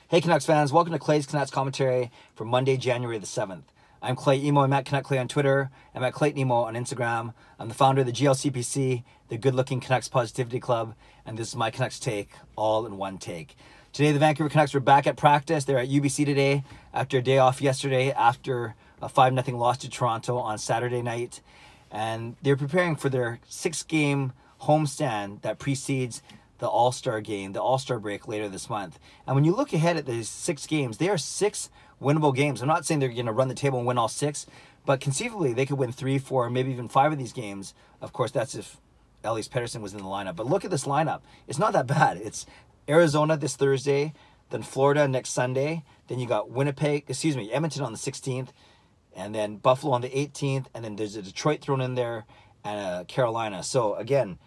Hey Canucks fans, welcome to Clay's Canucks commentary for Monday, January the 7th. I'm Clay Emo. I'm at Canuck Clay on Twitter. I'm at Clayton Emo on Instagram. I'm the founder of the GLCPC, the Good Looking Canucks Positivity Club, and this is my Canucks take, all in one take. Today, the Vancouver Canucks were back at practice. They're at UBC today after a day off yesterday after a 5-0 loss to Toronto on Saturday night. And they're preparing for their 6-game homestand that precedes the All-Star game, the All-Star break later this month. And when you look ahead at these 6 games, they are 6 winnable games. I'm not saying they're going to run the table and win all 6, but conceivably they could win 3, 4, maybe even 5 of these games. Of course, that's if Elias Pettersson was in the lineup. But look at this lineup. It's not that bad. It's Arizona this Thursday, then Florida next Sunday, then you got Edmonton on the 16th, and then Buffalo on the 18th, and then there's a Detroit thrown in there, and Carolina. So again,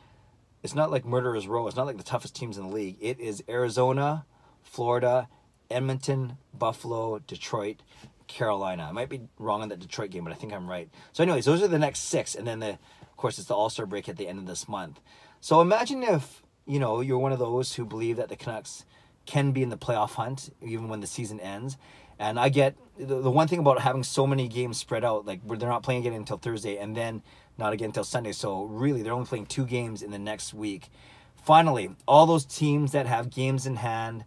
it's not like murderer's row. It's not like the toughest teams in the league. It is Arizona, Florida, Edmonton, Buffalo, Detroit, Carolina. I might be wrong on that Detroit game, but I think I'm right. So anyways, those are the next 6. And then, of course, it's the All-Star break at the end of this month. So imagine if, you're one of those who believe that the Canucks can be in the playoff hunt even when the season ends. And I get the one thing about having so many games spread out, like they're not playing again until Thursday and then not again until Sunday. So really, they're only playing 2 games in the next week. Finally, all those teams that have games in hand,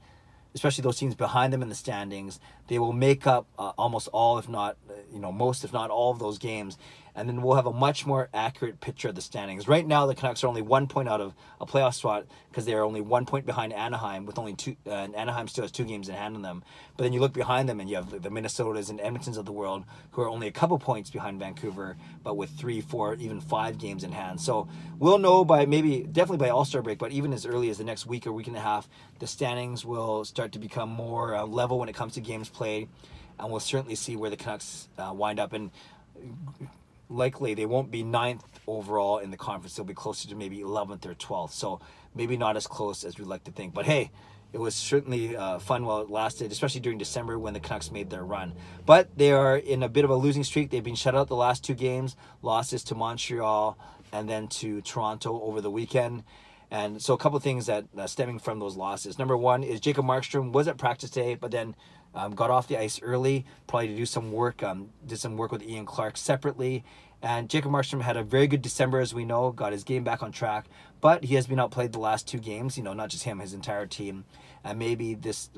especially those teams behind them in the standings, they will make up almost all, if not, most, if not all of those games. And then we'll have a much more accurate picture of the standings. Right now, the Canucks are only 1 point out of a playoff spot because they are only 1 point behind Anaheim with only 2. And Anaheim still has 2 games in hand on them. But then you look behind them and you have the Minnesotas and Edmontons of the world who are only a couple points behind Vancouver, but with 3, 4, even 5 games in hand. So we'll know definitely by All-Star break, but even as early as the next week or week and a half, the standings will start to become more level when it comes to games played. And we'll certainly see where the Canucks wind up. And likely they won't be 9th overall in the conference. They'll be closer to maybe 11th or 12th. So maybe not as close as we'd like to think. But hey, it was certainly fun while it lasted, especially during December when the Canucks made their run. But they are in a bit of a losing streak. They've been shut out the last 2 games, losses to Montreal and then to Toronto over the weekend. And so a couple of things that stemming from those losses. Number one is Jacob Markstrom was at practice today, but then got off the ice early, probably to do some work, did some work with Ian Clark separately. And Jacob Markstrom had a very good December, as we know, got his game back on track. But he has been outplayed the last 2 games, not just him, his entire team. And maybe this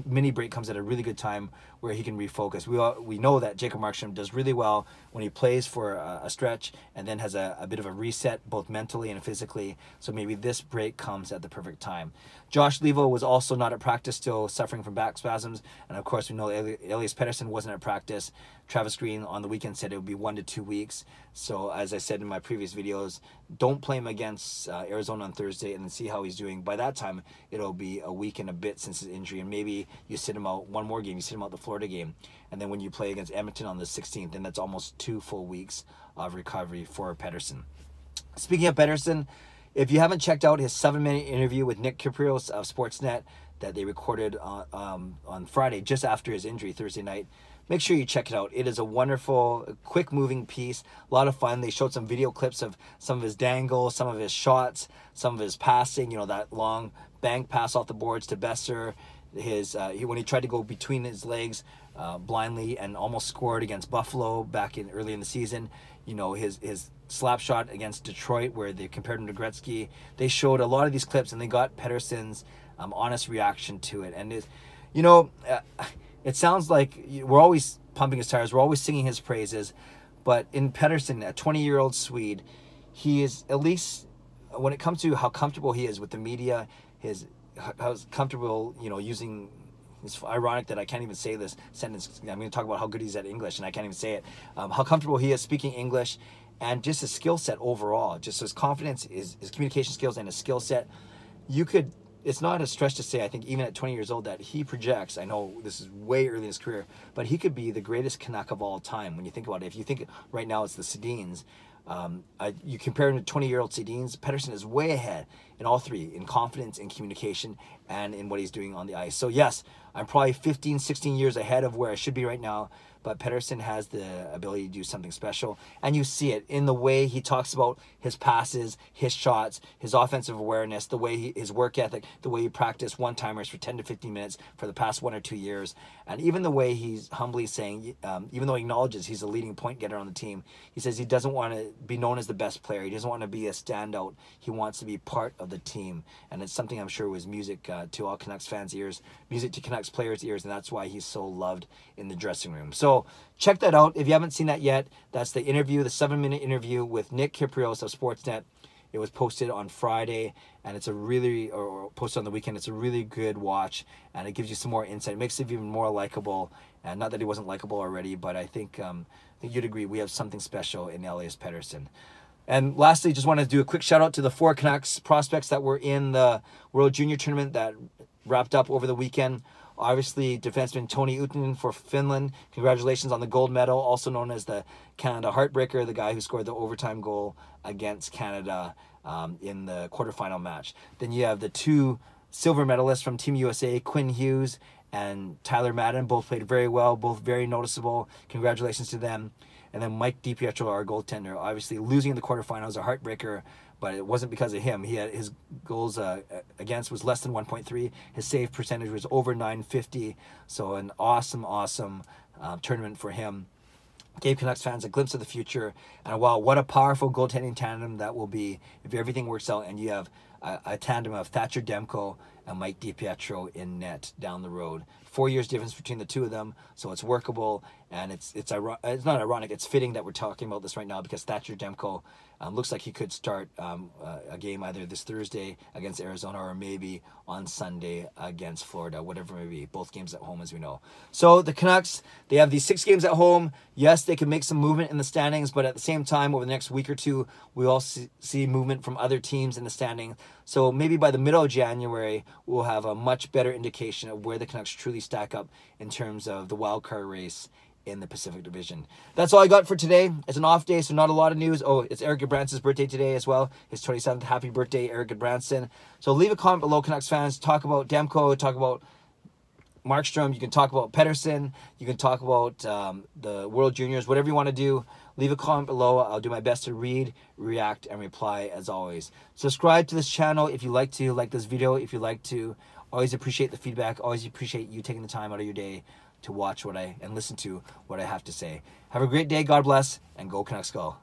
mini break comes at a really good time where he can refocus. We know that Jacob Markstrom does really well when he plays for a stretch and then has a bit of a reset, both mentally and physically. So maybe this break comes at the perfect time. Josh Levo was also not at practice, still suffering from back spasms. And of course, we know Elias Pettersson wasn't at practice. Travis Green on the weekend said it would be 1 to 2 weeks. So as I said in my previous videos, don't play him against Arizona on Thursday and then see how he's doing. By that time, it'll be a week and a bit since his injury. And maybe you sit him out one more game. You sit him out the Florida game. And then when you play against Edmonton on the 16th, then that's almost 2 full weeks of recovery for Pettersson. Speaking of Pettersson, if you haven't checked out his 7-minute interview with Nick Kypreos of Sportsnet that they recorded on Friday, just after his injury Thursday night, make sure you check it out. It is a wonderful, quick-moving piece. A lot of fun. They showed some video clips of some of his dangles, some of his shots, some of his passing, that long bank pass off the boards to Besser. When he tried to go between his legs blindly and almost scored against Buffalo back early in the season. His slap shot against Detroit where they compared him to Gretzky. They showed a lot of these clips and they got Pettersson's honest reaction to it. And it sounds like we're always pumping his tires. We're always singing his praises. But in Pettersson, a 20-year-old Swede, he is, at least when it comes to how comfortable he is with the media, how comfortable, using, it's ironic that I can't even say this sentence. I'm going to talk about how good he's at English, and I can't even say it. How comfortable he is speaking English, and just his skill set overall, just his confidence, his communication skills, and his skill set. It's not a stretch to say, I think, even at 20 years old, that he projects, I know this is way early in his career, but he could be the greatest Canuck of all time when you think about it. If you think right now it's the Sedins, you compare him to 20-year-old Sedins, Pettersson is way ahead in all 3, in confidence, in communication, and in what he's doing on the ice. So yes, I'm probably 15, 16 years ahead of where I should be right now, but Pettersson has the ability to do something special. And you see it in the way he talks about his passes, his shots, his offensive awareness, the way his work ethic, the way he practiced one-timers for 10 to 15 minutes for the past 1 or 2 years. And even the way he's humbly saying, even though he acknowledges he's a leading point getter on the team, he says he doesn't want to be known as the best player. He doesn't want to be a standout. He wants to be part of the team. And it's something I'm sure was music to all Canucks fans' ears, music to Canucks players' ears, and that's why he's so loved in the dressing room. So check that out. If you haven't seen that yet, that's the interview, the 7-minute interview with Nick Kyprios of Sportsnet. It was posted on Friday, and it's a really, or posted on the weekend, it's a really good watch, and it gives you some more insight. It makes it even more likable, and not that he wasn't likable already, but I think you'd agree we have something special in Elias Pettersson. And lastly, just want to do a quick shout out to the 4 Canucks prospects that were in the World Junior Tournament that wrapped up over the weekend. Obviously, defenseman Toni Uttinen for Finland. Congratulations on the gold medal, also known as the Canada Heartbreaker, the guy who scored the overtime goal against Canada in the quarterfinal match. Then you have the 2 silver medalists from Team USA, Quinn Hughes and Tyler Madden. Both played very well, both very noticeable. Congratulations to them. And then Mike DiPietro, our goaltender, obviously losing in the quarterfinals, a heartbreaker, but it wasn't because of him. He had his goals against was less than 1.3. His save percentage was over 950. So an awesome tournament for him. Gave Canucks fans a glimpse of the future. And wow, what a powerful goaltending tandem that will be if everything works out and you have a tandem of Thatcher Demko and Mike DiPietro in net down the road. 4 years difference between the two of them, so it's workable, and it's not ironic, it's fitting that we're talking about this right now because Thatcher Demko looks like he could start a game either this Thursday against Arizona or maybe on Sunday against Florida, whatever it may be. Both games at home, as we know. So the Canucks, they have these 6 games at home. Yes, they can make some movement in the standings, but at the same time, over the next week or two, we all see movement from other teams in the standing. So maybe by the middle of January, we'll have a much better indication of where the Canucks truly stack up in terms of the wild card race in the Pacific Division. That's all I got for today. It's an off day, so not a lot of news. Oh, it's Eric Goodbranson's birthday today as well. His 27th. Happy birthday, Eric Goodbranson. So leave a comment below, Canucks fans. Talk about Demko, talk about Markstrom. You can talk about Pettersson. You can talk about the World Juniors, whatever you want to do. Leave a comment below. I'll do my best to read, react, and reply as always. Subscribe to this channel if you like to, like this video if you like to. Always appreciate the feedback. Always appreciate you taking the time out of your day to watch and listen to what I have to say. Have a great day. God bless, and go Canucks go.